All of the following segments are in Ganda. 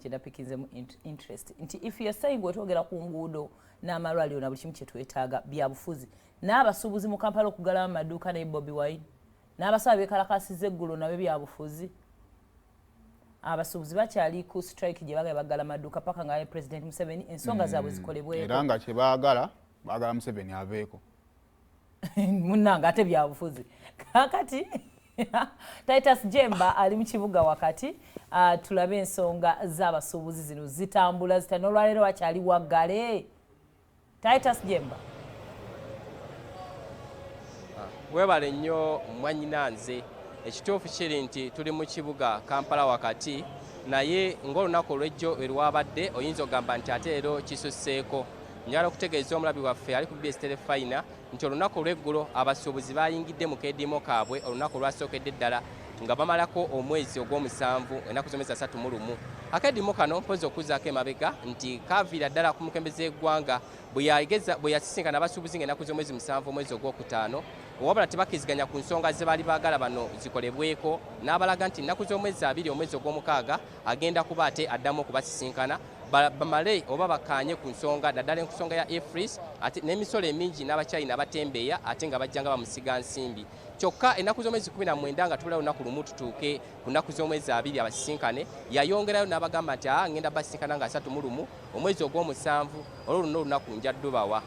kyedapikinzemu interest nti if you're saying wetwogera ku nguudo n'amalwaliro na buli kimu kyetwetaaga byabufuzi n'abasuubuzi mu Kampala okugalawo amaduuka ne Bobi Wine n'abasawo beekalakaasizza eggulo nabyo byabufuzi abasuubuzi bakyali ku strike gye bagala baggala amaduuka paka nga President Museveni ensonga zaabwe zikolebweko era nga kye baagala Museveni aveeko munnanga ate byabufuzi kakati Titus Jemba ali mu kibuga wakati tulabe ensonga z'abasuubuzi zino zitambula zitanolwalero wakyali waggale Titus Jemba webale nnyo mwanyinanze ekituufu kiri nti tuli mu kibuga Kampala wakati naye ng'olunaku olw'ejjo erwabadde oyinza ogamba nti ate leero kisusseeko njala okutegeeza omulabi waffe ali ku BBS Terefayina nti olunaku olw'eggulo abasuubuzi bayingidde mu keedimo kaabwe olunaku olwasookedde ddala nga bamalako omwezi ogw'omusanvu ennaku zomeza 31 akeedimo kano mpozi okuzaako emabega nti kaaviira ddala ku mukembeze w'eggwanga bwe yasisinkana abasuubuzi ng'ennaku z'omwezi musanvu omwezi ogwokutaano wabula tebakkiriziganya ku nsonga ze baali baagala bano zikolebweko n'abalaga nti ennaku z'omwezi 2 omwezi ogw'omukaaga agenda kuba ate addamu okubasisinkana bamale oba bakanye ku nsonga naddala ensonga ya efris ate n'emisolo emingi n'abakyayina abatembeeya ate nga bajja nga bamusiga nsimbi kyokka ennaku z'omwezi 19 nga tubulayo olunaku lumu tutuuke ku nnaku z'omwezi 2 abasisinkane yayongerayo n'abagamba nti ngenda basisinkana nga 31 omwezi ogw'omusanvu olwo luno olunaku njaddubawa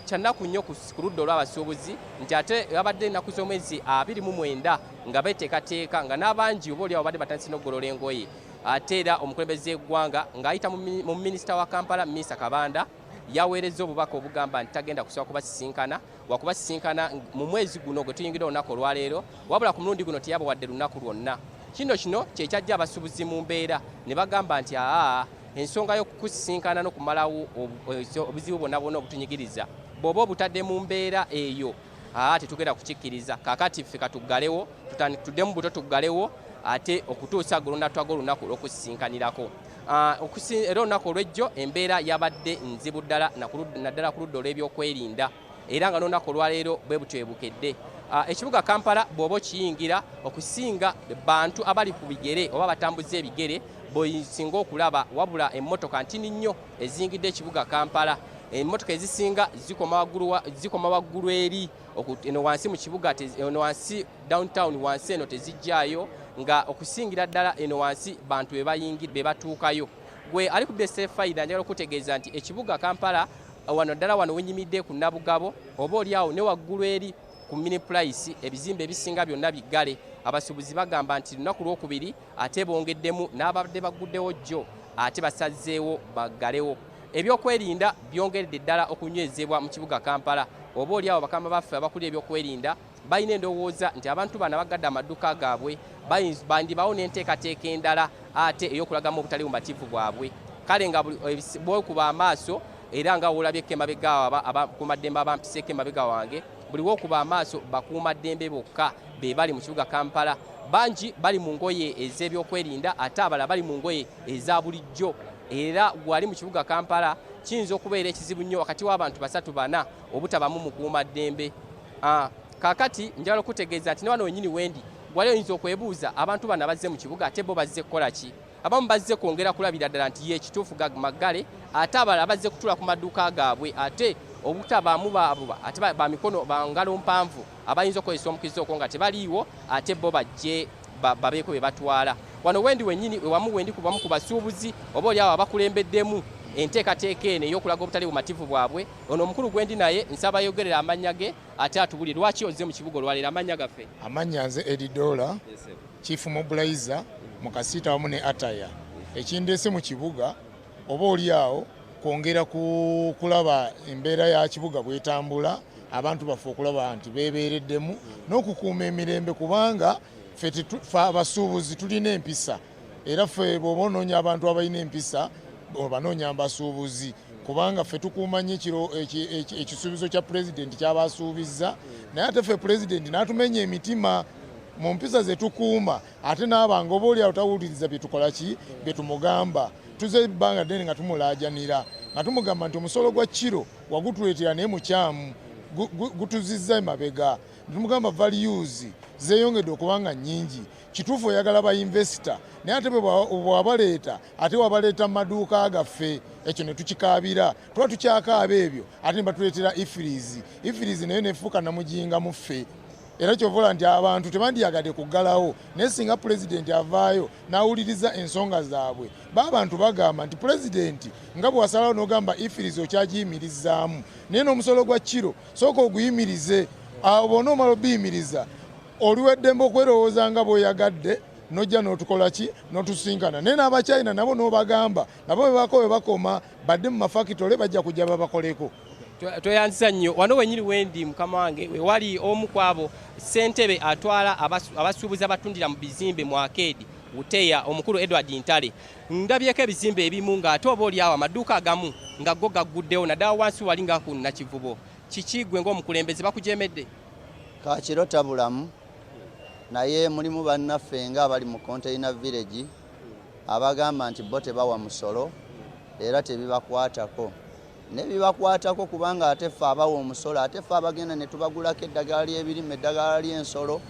kyannaku nnyo ku ludda olw'abasuubuzi nti ate babadde ennaku z'omwezi 29 nga beteekateeka nga n'abangi oba oliawo badde batandise n'oggolola engoye ate era omukulembeze w'eggwanga ng'ayita mu minisita wa Kampala Minisita Kabanda yaweereza obubaka obugamba nti tagenda kusobola kubasisinkana wakubasisinkana mu mwezi guno gwe tuyingira olunaku olwaleero wabula ku mulundi guno teyabawadde lunaku lwonna kino kyekyajja abasuubuzi mu mbeera ne bagamba nti ensonga y'okukusisinkana n'okumalawo obuzibu bwonna obutunyigiriza bw'oba obutadde mu mbeera eyo tetugenda kukikkiriza kaakati ffe katuggalewo tuddemu buto tuggalewo ate okutuusa golonatwaga olunaku olw'okusisinkanirako era olunaku olw'ejjo embeera yabadde nzibu ddala naddala ku ludda olw'ebyokwerinda era nga n'olunaku olwaleero bwe butyo ebukedde ekibuga Kampala bw'oba okiyingira okusinga bantu abali ku bigere oba batambuza ebigere bwesinga okulaba wabula emmotoka ntini nnyo eziyingidde ekibuga Kampala emmotoka ezisinga zikoma waggulu eri eno wansi mu kibuga eno wansi downtown wansi eno tezijjaayo nga okusingira ddala eno wansi bantu be batuukayo gwe ali ku BBS Terefayina njagala okutegeeza nti ekibuga Kampala wano ddala wano wenyimidde ku Nabugabo oba oliawo ne waggulu eri ku mini price ebizimbe ebisinga byonna biggale abasuubuzi bagamba nti lunaku lwokubiri ate bongeddemu n'abadde baguddewo jjo ate basazeewo baggalewo ebyokwerinda byongeredde ddala okunywezebwa mu kibuga Kampala oba oliawo bakama baffe abakuli ebyokwerinda balina endowooza nti abantu bano abagadde amaduuka gaabwe bandibawo n'enteekateeka endala ate ey'okulagamu obutali bumativu bwabwe kale nga bwekuba amaaso era nga wolabyeko emabega abakuumaddembe abampiseeko emabega wange buli wokuba amaaso bakuumaddembe bokka be bali mu kibuga Kampala bangi bali mu ngoye ez'ebyokwerinda ate abalala bali mu ngoye eza bulijjo era gwali mu kibuga Kampala kiyinza okubeera ekizibu nnyo wakati w'abantu 3-4 obutabamu mukuumaddembe kaakati njagala okutegeeza nti ne wano wenyini wendi gwali oyinza okwebuuza abantu bano abazze mu kibuga ate bo bazze kukola ki abamu bazze kwongera kulabira ddala nti ye kituufu maggale ate abalala bazze kutula ku maduuka gaabwe ate obutabaamu baabo ate bamikono bangalo mpanvu abayinza okukozesa omukizo okwo nga tebaliiwo ate bo bajje babeeko be batwala wano wendi wenyini wamu wendi kubamu ku basuubuzi oba oliawo abakulembeddemu enteekateeka eno ey'okulaga obutali bumativu bwabwe ono omukulu gwendi naye nsaba yogerera amannya ge ate atubulire lwaki ozze mu kibuga olwaleero amannya gaffe amannya nze Edidola Chief Mobilizer mu Kasiita wamu ne Ataya ekindeese mu kibuga oba oliawo kwongera kulaba embeera ya kibuga bwetambula abantu baffe okulaba nti beebeereddemu n'okukuuma emirembe kubanga ffe abasuubuzi tulina empisa era ffe bw'oba onoonya abantu abalina empisa banoonya abasuubuzi kubanga ffe tukuuma nnyo ekisuubizo kya pulezidenti ky'abasuubizza naye ate ffe pulezidenti n'atumenya emitima mu mpisa ze tukuuma ate n'abanga oba oliawo tawuliriza bye tukola ki bye tumugamba tuze ebbanga ddene nga tumulaajanira nga tumugamba nti omusolo gwa kiro wagutuleetera naye mukyamu gutuzizza emabega. Tumugamba values zeeyongedde okubanga nnyingi. Kituufu oyagala ba investor naye ate bw'abaleeta ate wabaleeta mu maduuka gaffe ekyo ne tukikaabira tuba tukyakaaba ebyo ate ne batuleetera ifirizi nayo nefuuka namujinga mu ffe. Era kyovola nti abantu tebandiyagadde kuggalawo naye singa pulezidenti avaayo n'awuliriza ensonga zaabwe b'abantu bagamba nti pulezidenti nga bwe wasalawo n'ogamba ifirizi okyagiyimirizzaamu naye n'omusolo gwa kiro sooka oguyimirize awo bonna omala obiyimiriza oliweddembe okwerowooza nga bw'oyagadde nojja n'otukola ki n'otusinkana naye n'abachina nabo n'obagamba nabo bebako we bakoma badde mu mafakitole bajja kujja babakoleko. Tweyanziza nnyo wano wenyini wendi mukama wange wewali omu kwabo ssentebe atwala abasuubuzi abatundira mu bizimbe mu akeedi Buteya omukulu Edward Ntale ndabyeko ebizimbe ebimu ng'ate oba oli awo amaduuka agamu nga go gagguddewo naddala wansi wali nga ku Nakivubo kiki gwe ng'omukulembeze bakujemedde? Kakiro tabulamu naye mulimu bannaffe nga abali mu Container Village abagamba nti bo tebawa musolo era tebibakwatako nebibakwatako kubanga ate ffe abawa omusolo ate ffe abagenda ne tubagulako eddagala ly'ebirime eddagala ly'ensolo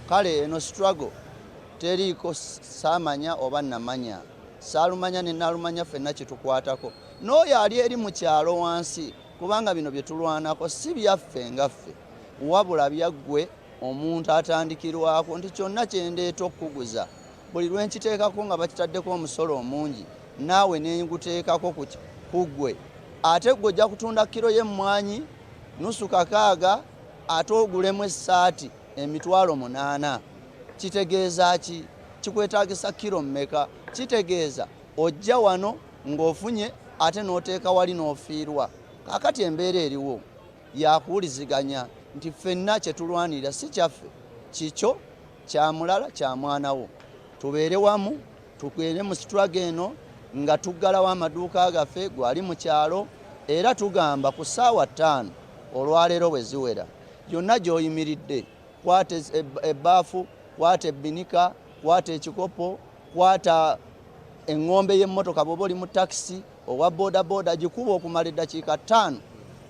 kale eno struggle teriiko saamanya oba namanya saalumanya ne naalumanya ffenna kitukwatako n'oyo ali eri mu kyalo wansi kubanga bino bye tulwanako si byaffe nga ffe wabula byaggwe omuntu atandikirwako nti kyonna kyendeeta okukuguza buli lwenkiteekako nga bakitaddeko omusolo omungi naawe nenguteekako kuggwe ate gwe ojja kutunda kiro y'emmwanyi nusu kakaaga ate ogulemu essaati emitwalo 8 kitegeeza ki kikwetaagisa kiro mmeka kitegeeza ojja wano ng'ofunye ate n'oteeka wali n'ofiirwa kakati embeera eriwo yakuwuliziganya nti ffenna kye tulwanirira si kyaffe kikyo kya mulala kya mwanawo tubeere wamu tukwere mu struggle eno nga tuggalawo amaduuka gaffe gwali mu kyalo era tugamba ku ssaawa 5 olwaleero bwe ziwera yonna gy'oyimiridde kwata ebbaafu kwata ebbinika kwata ekikopo kwata engombe y'emmotoka bw'oba oli mu takisi owa bodaboda gikuba okumala eddakiika 5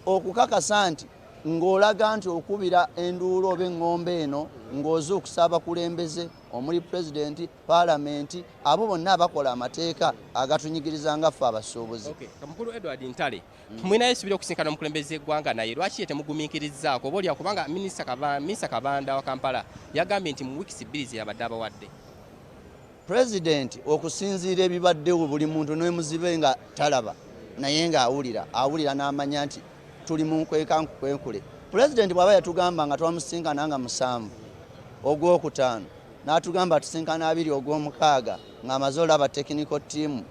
okukakasa nti ng'olaga nti okubira enduulu oba engombe eno ng'ozuukusa abakulembeze omuli pulezidenti paalamenti abo bonna abakola amateeka agatunyigiriza nga ffe abasuubuzi. Mukulu Edward Ntale mwinayo esibira okusinkana omukulembeze eggwanga naye lwaki ye temugumiikirizaako oba olya kubanga minisita Kabanda wa Kampala yagambye nti mu wiikisi 2 ze yabadde abawadde. Pulezidenti okusinziira ebibaddewo buli muntu n'emuzibe nga talaba naye ng'awulira n'amanya nti tuli mu nkwenkule. Pulezidenti bw'aba yatugamba nga twamusinkana nga 7 ogw'okutaano n'atugamba tusinkana 2 ogw'omukaaga ng'amaze olaba technical team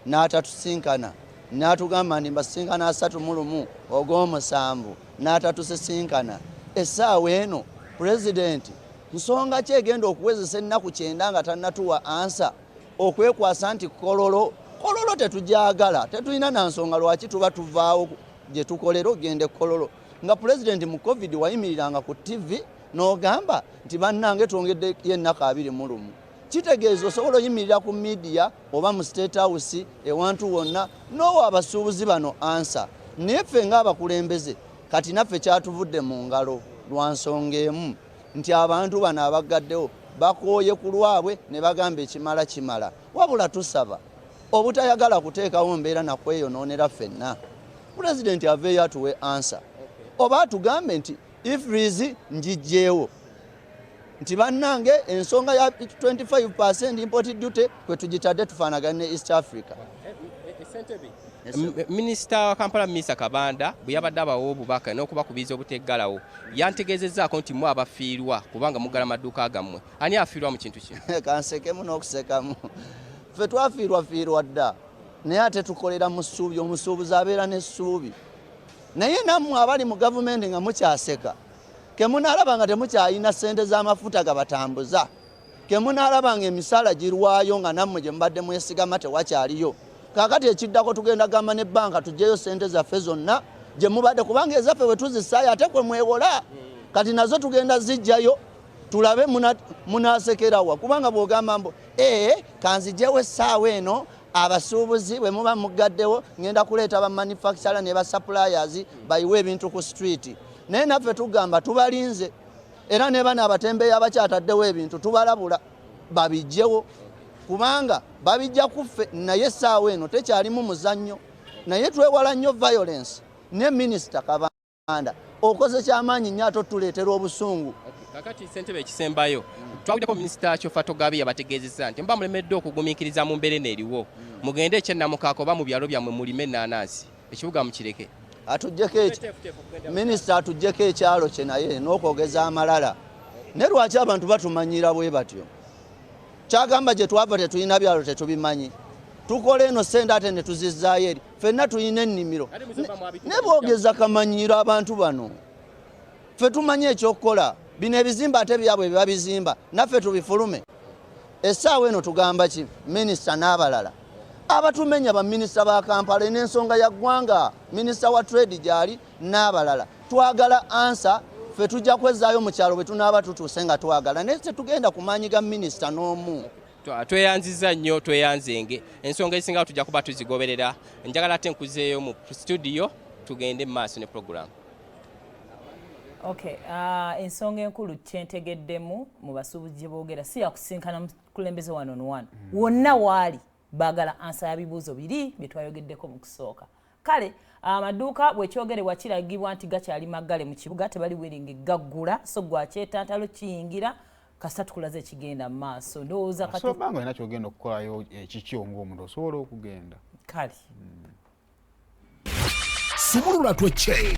n'atatusinkana n'atugamba ndi mbasinkana 31 ogw'omusanvu n'atatusisinkana essaawa eno pulezidenti nsonga ki egenda okuwezesa ennaku 9 nga tannatuwa ansa okwekwasa nti kololo tetujagala tetulina na nsonga lwaki tuba tuvaawo gye tukolera ogende kololo nga pulezidenti mu covid wayimiriranga ku TV n'ogamba nti bannange twongedde yennaku 21 kitegeeza osobola oyimirira ku media oba mu state house ewantu wonna n'owa abasuubuzi bano ansa naye ffe ng'abakulembeze kati naffe kyatuvudde mu ngalo lwa nsonga emu nti abantu bano abagaddewo bakooye ku lwabwe ne bagamba ekimala wabula tusaba obutayagala kuteekawo mbeera nakweyonoonera ffenna pulezidenti aveeyo atuwe ansa oba atugambe nti ifrizi njijjeewo nti bannange ensonga ya 25% import duty kwe tugitadde tufaanagane ne East Africa. Minisita wa Kampala Minisita Kabanda bwe yabadde abawa obubaka n'okubakubiza obuteggalawo yantegeezezzaako nti mwe abafiirwa kubanga muggala amaduuka gammwe ani afiirwa mu kintu kino? Kansekemu n'okusekamu ffe twafiirwa dda naye ate tukolera mu ssuubi omusuubuzi abeera n'essuubi naye nammwe abali mu gavumenti nga mukyaseka kemunaalaba nga temukyalina ssente z'amafuta gabatambuza kemunaalaba nga emisaala girwayo nga nammwe gye mubadde mwesigama tewakyaliyo kakati ekiddako tugenda gamba ne banka tuggyeyo ssente zaffe zonna gye mubadde kubanga ezaffe bwe tuzisaayo ate kwe mwewola kati nazo tugenda zijjayo tulabe munaasekerawa kubanga bw'ogamba mbu kanzigyewo essaawa eno abasuubuzi bwe muba mugaddewo ngenda kuleeta ba manufacturer ne ba suppliers bayiwe ebintu ku street naye naffe tugamba tubalinze era ne bano abatembeeyi abakyataddewo ebintu tubalabula babijjewo kubanga babijja kuffe naye essaawa eno tekyalimu muzannyo naye twewala nnyo violence ne minisita Kabanda okoze kyamaanyi nnyo ate otuleetera obusungu. Kakati ssentebe ekisembayo twabuddeko minisita Kyofa Togabi yabategeezezza nti mba mulemedde okugumiikiriza mu mbeera eriwo mugende ekyennamukaaka oba mu byalo byammwe mulime ennaanansi ekibuga mukireke. Minisita atuggyeko ekyalo kye naye n'okwogeza amalala ne lwaki abantu batumanyira bwe batyo kyagamba gye twava tetulina byalo tetubimanyi tukola eno ssente ate ne tuzizzaayo eri ffenna tulina ennimiro ne boogeza kamanyiro abantu bano ffe tumanyi ekyokukola bino ebizimba ate byabwe biba bizimba naffe tubifulume. Essaawa eno tugamba ki minisita n'abalala abatumenya baminisita ba Kampala n'ensonga ya ggwanga minisita wa trade gyali n'abalala twagala ansa ffe tujja kwezzaayo mu kyalo bwe tunaaba tutuuse nga twagala naye tetugenda kumaanyiga minisita n'omu. Tweyanziza nnyo tweyanzenge ensonga ezisinga tujja kuba tuzigoberera njagala ate nkuzeeyo mu studio tugende mu maaso ne program. Okay, ensonga enkulu kyentegeddemu mu basuubuzi gye boogera si yakusinkana mukulembeze one on one wonna waali baagala ansa ya bibuuzo biri bye twayogeddeko mu kusooka. Kale amaduuka bwekyogerebwa kiragibwa nti gakyali maggale mu kibuga tebali wiringi gaggula so gwakyetantalo kiyingira kasita tukulaze ekigenda mu maaso ndowooza kasobanga olina kyogenda okukolayo ekikyo ng'omuntu osobola okugenda. Kale Sumulula twecce